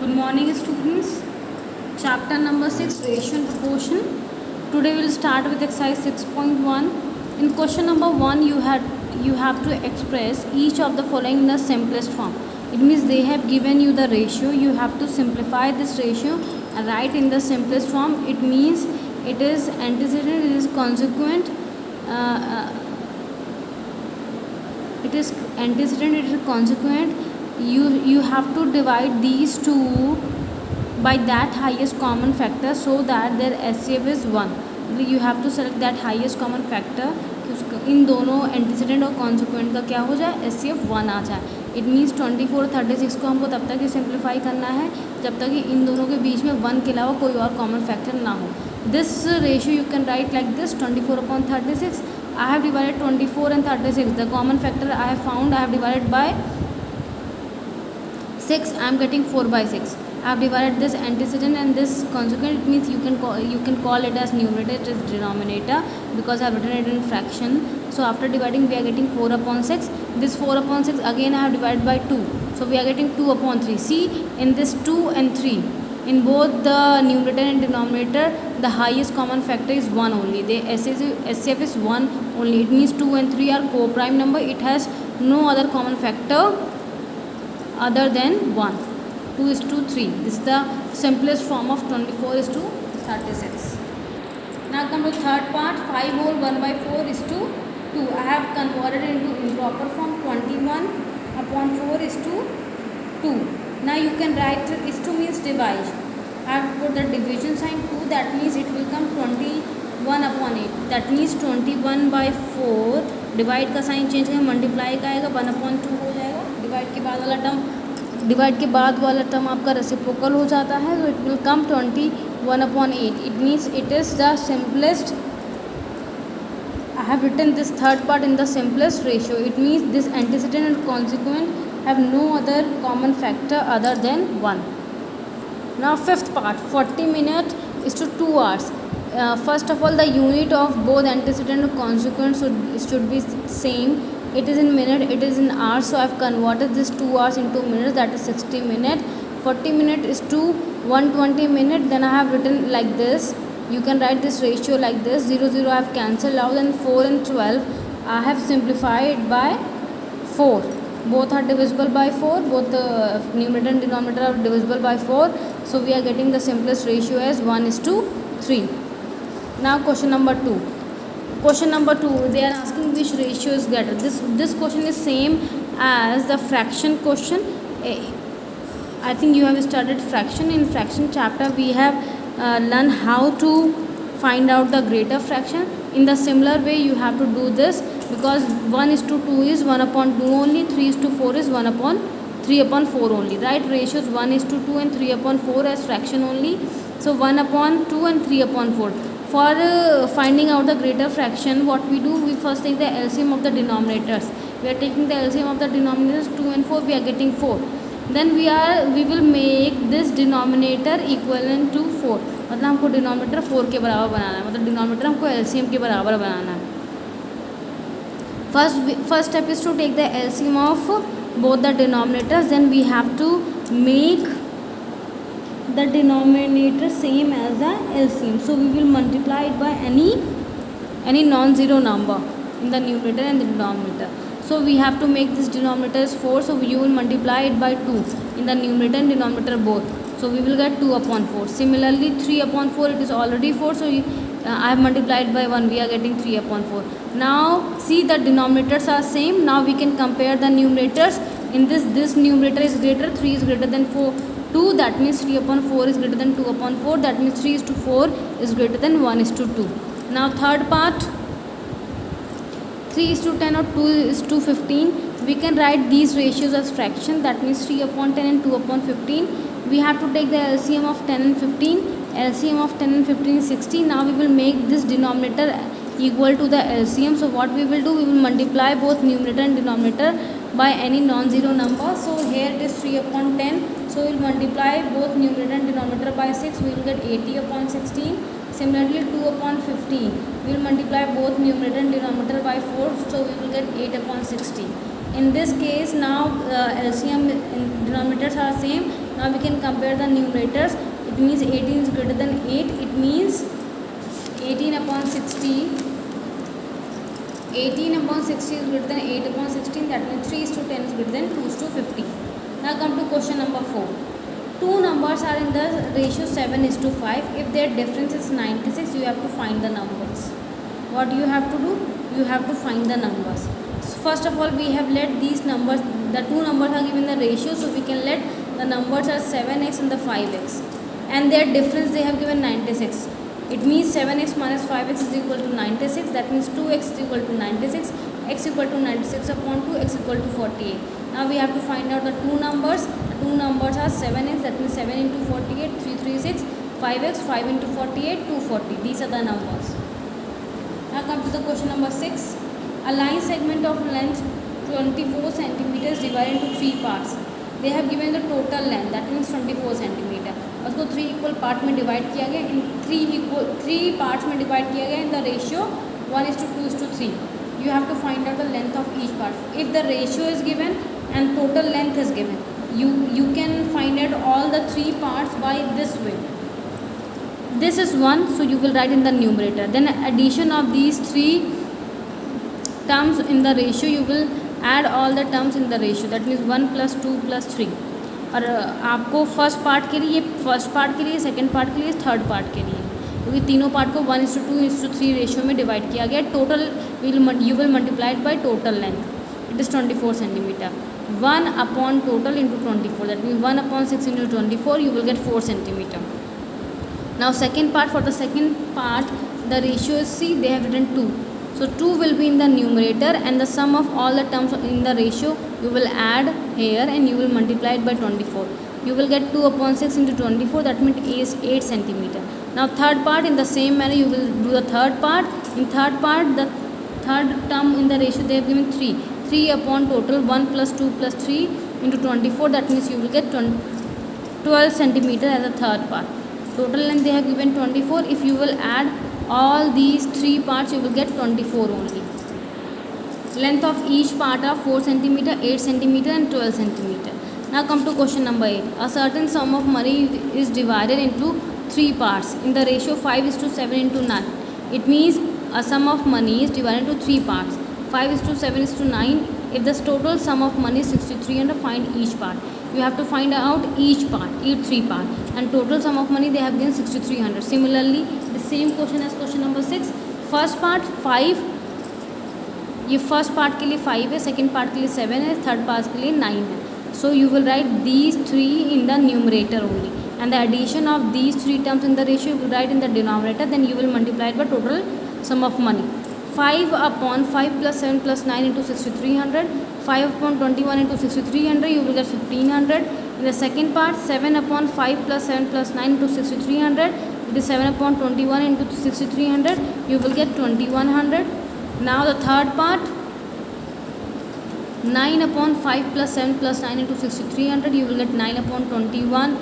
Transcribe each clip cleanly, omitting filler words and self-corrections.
Good morning, students. Chapter number 6, Ratio and Proportion. Today we will start with exercise 6.1. In question number 1, you have to express each of the following in the simplest form. It means they have given you the ratio. You have to simplify this ratio and write in the simplest form. It means it is antecedent, it is consequent, it is antecedent, it is consequent. You have to divide these two by that highest common factor so that their HCF is 1. You have to select that highest common factor कि इन दोनों antecedent और consequent का क्या हो जाए, HCF 1 आ जाए. It means 24 और 36 को हमको तब तक ही सिंप्लीफाई करना है जब तक कि इन दोनों के बीच में 1 के अलावा कोई और कॉमन फैक्टर ना हो. This ratio you can write like this 24/36. I have divided 24 and 36. The common factor I have found, I have divided by 6. I am getting 4/6. I have divided this antecedent and this consequent. It means you can call it as numerator, it is denominator, because I have written it in fraction. So after dividing we are getting 4/6. This 4/6 again I have divided by 2. So we are getting 2/3. See, in this 2 and 3, in both the numerator and denominator, the highest common factor is 1 only. The HCF is 1 only. It means 2 and 3 are co-prime number. It has no other common factor other than 1. 2:3. This is the simplest form of 24:36. Now come to third part. 5 whole 1/4 is to 2. I have converted it into improper form. 21/4 is to 2. Now you can write is to means divide. I have put the division sign 2. That means it will come 21/8. That means 21/4. Divide का sign change है, multiply का आएगा 1/2 हो जाएगा. Divide के बाद वाला term आपका रेसिप्रोकल हो जाता है, तो it will come 21/8. It means it is the simplest. I have written this third part in the simplest ratio. It means this antecedent and consequent have no other common factor other than 1. Now fifth part. 40 minutes is to 2 hours. First of all, the unit of both antecedent and consequent should be same. It is in minute, it is in hours, so I have converted this 2 hours into minutes, that is 60 minutes. 40 minutes is to 120 minutes. Then I have written like this. You can write this ratio like this. 0 0 I have cancelled out, and 4 and 12 I have simplified by 4. Both are divisible by 4. Both the numerator and denominator are divisible by 4. So we are getting the simplest ratio as 1:3. Now question number 2. Question number 2, they are asking which ratio is greater. This question is same as the fraction question. I think you have studied fraction. In fraction chapter we have learned how to find out the greater fraction. In the similar way you have to do this, because 1:2 is 1/2 only, 3:4 is 3/4 only, right? Ratios 1:2 and 3/4 as fraction only. So 1/2 and 3/4. For finding out the greater fraction, what we do, we first take the LCM of the denominators. We are taking the LCM of the denominators 2 and 4. We are getting 4. Then we will make this denominator equivalent to 4. मतलब हमको denominator 4 के बराबर बनाना है, मतलब denominator हमको LCM के बराबर बनाना है. First step is to take the LCM of both the denominators. Then we have to make the denominator same as the LCM. So we will multiply it by any non-zero number in the numerator and the denominator. So we have to make this denominator as 4. So you will multiply it by 2 in the numerator and denominator both. So we will get 2/4. Similarly 3/4, it is already 4. So I have multiplied by 1. We are getting 3/4. Now see, the denominators are same. Now we can compare the numerators. In this numerator is greater, 3 is greater than 2. That means 3/4 is greater than 2/4. That means 3:4 is greater than 1:2. Now third part, 3:10 or 2:15. We can write these ratios as fraction. That means 3/10 and 2/15. We have to take the LCM of 10 and 15. LCM of 10 and 15 is 60. Now we will make this denominator equal to the LCM. So what we will do, we will multiply both numerator and denominator by any non-zero number. So here it is 3/10. So we will multiply both numerator and denominator by 6. We will get 80/16. Similarly 2/15. We will multiply both numerator and denominator by 4. So we will get 8/16. In this case now LCM and denominators are same. Now we can compare the numerators. It means 18 is greater than 8. It means 18 upon 60. 18 upon 60 is greater than 8 upon 16. That means 3 is to 10 is greater than 2 is to 50. Now come to question number 4. Two numbers are in the ratio 7 is to 5. If their difference is 96, you have to find the numbers. What you have to do? You have to find the numbers. So first of all, we have let these numbers, the two numbers are given the ratio, so we can let the numbers are 7x and the 5x. And their difference they have given 96. It means 7x minus 5x is equal to 96. That means 2x is equal to 96. X equal to 96 upon 2, x equal to 48. Now we have to find out the two numbers. The two numbers are 7x, that means 7 into 48, 336, 5x, 5 into 48, 240. These are the numbers. Now come to the question number 6. A line segment of length 24 centimeters divided into 3 parts. They have given the total length, that means 24 centimeter. उसको 3 equal part में divide किया गया, इन 3 parts में divide किया गया in the ratio 1:2:3. You have to find out the length of each part. If the ratio is given and total length is given, you can find out all the 3 parts by this way. This is 1, so you will write in the numerator. Then addition of these 3 terms in the ratio, you will add all the terms in the ratio. That means 1 plus 2 plus 3. और आपको first part के लिए, second part के लिए, third part के लिए, क्योंकि तीनों पार्ट को 1:2:3 रेशियो में डिवाइड किया गया. Total you will multiplied by total length. It is 24 centimetre. 1 upon total into 24. That means 1 upon 6 into 24, you will get 4 centimeter. Now second part, for the second part the ratio is, see, they have written 2. So 2 will be in the numerator and the sum of all the terms in the ratio you will add here and you will multiply it by 24. You will get 2 upon 6 into 24, that means is 8 centimeter. Now third part, in the same manner you will do the third part. In third part, the third term in the ratio they have given 3. 3 upon total 1 plus 2 plus 3 into 24, that means you will get 12 centimeter as a third part. Total length they have given 24. If you will add all these 3 parts, you will get 24 only. Length of each part are 4 centimeter, 8 centimeter and 12 centimeter. Now come to question number 8. A certain sum of money is divided into 3 parts in the ratio 5:7 into 9. It means a sum of money is divided into 3 parts. 5:7:9. If the total sum of money is 6,300, find each part. You have to find out each 3 part, and total sum of money they have given 6,300. Similarly, the same question as question number 6. First part 5, ये first part के लिए 5 है, second part के लिए 7 है, third part के लिए 9 है. So you will write these 3 in the numerator only, and the addition of these 3 terms in the ratio you will write in the denominator. Then you will multiply it by total sum of money. 5 upon 5 plus 7 plus 9 into 6,300. 5 upon 21 into 6,300, you will get 1,500. In the second part, 7 upon 5 plus 7 plus 9 into 6,300. It is 7 upon 21 into 6,300, you will get 2,100. Now the third part, 9 upon 5 plus 7 plus 9 into 6,300, you will get 9 upon 21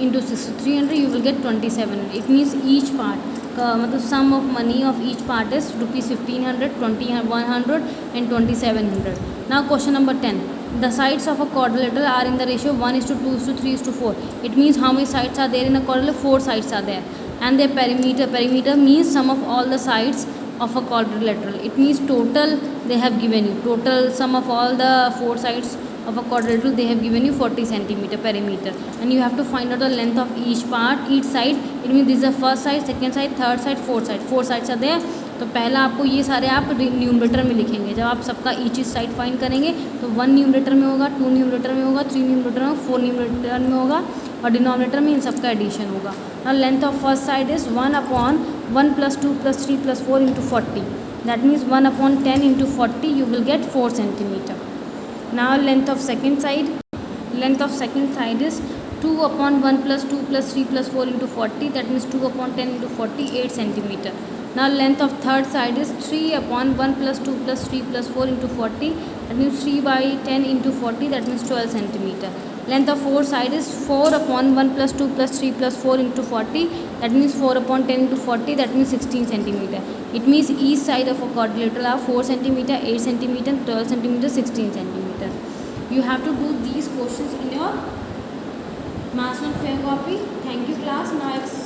into 6,300, you will get 2,700. It means each part, मतलब sum of money of each part is rupees 1,500, 2,100 and 2,700. Now question number 10. The sides of a quadrilateral are in the ratio 1:2:3:4. It means how many sides are there in a quadrilateral? 4 sides are there. And their perimeter means sum of all the sides of a quadrilateral. It means total they have given you. Total sum of all the 4 sides of a quadrilateral they have given you 40 centimeter perimeter. And you have to find out the length of each part, each side. It means this is the first side, second side, third side, fourth side. 4 sides are there. तो पहला आपको ये सारे आप numerator में लिखेंगे. जब आप सबका ईच साइड फाइंड करेंगे तो 1 न्यूमरेटर में होगा, 2 न्यूमरेटर में होगा, 3 न्यूमरेटर में, 4 न्यूमरेटर में होगा और डिनोमिनेटर में इन सबका एडिशन होगा. और length of first side is 1 upon 1 plus 2 plus 3 plus 4 into 40. That means 1 upon 10 into 40, you will get 4 centimeter. Now length of second side is 2 upon 1 plus 2 plus 3 plus 4 into 40. That means 2 upon 10 into 40, 8 centimeter. Now length of third side is 3 upon 1 plus 2 plus 3 plus 4 into 40. That means 3 by 10 into 40. That means 12 centimeter. Length of fourth side is 4 upon 1 plus 2 plus 3 plus 4 into 40. That means 4 upon 10 into 40. That means 16 centimeter. It means each side of a quadrilateral are 4 centimeter, 8 centimeter, 12 centimeter, 16 centimeter. You have to do these questions in your Mass on fair copy. Thank you class. Now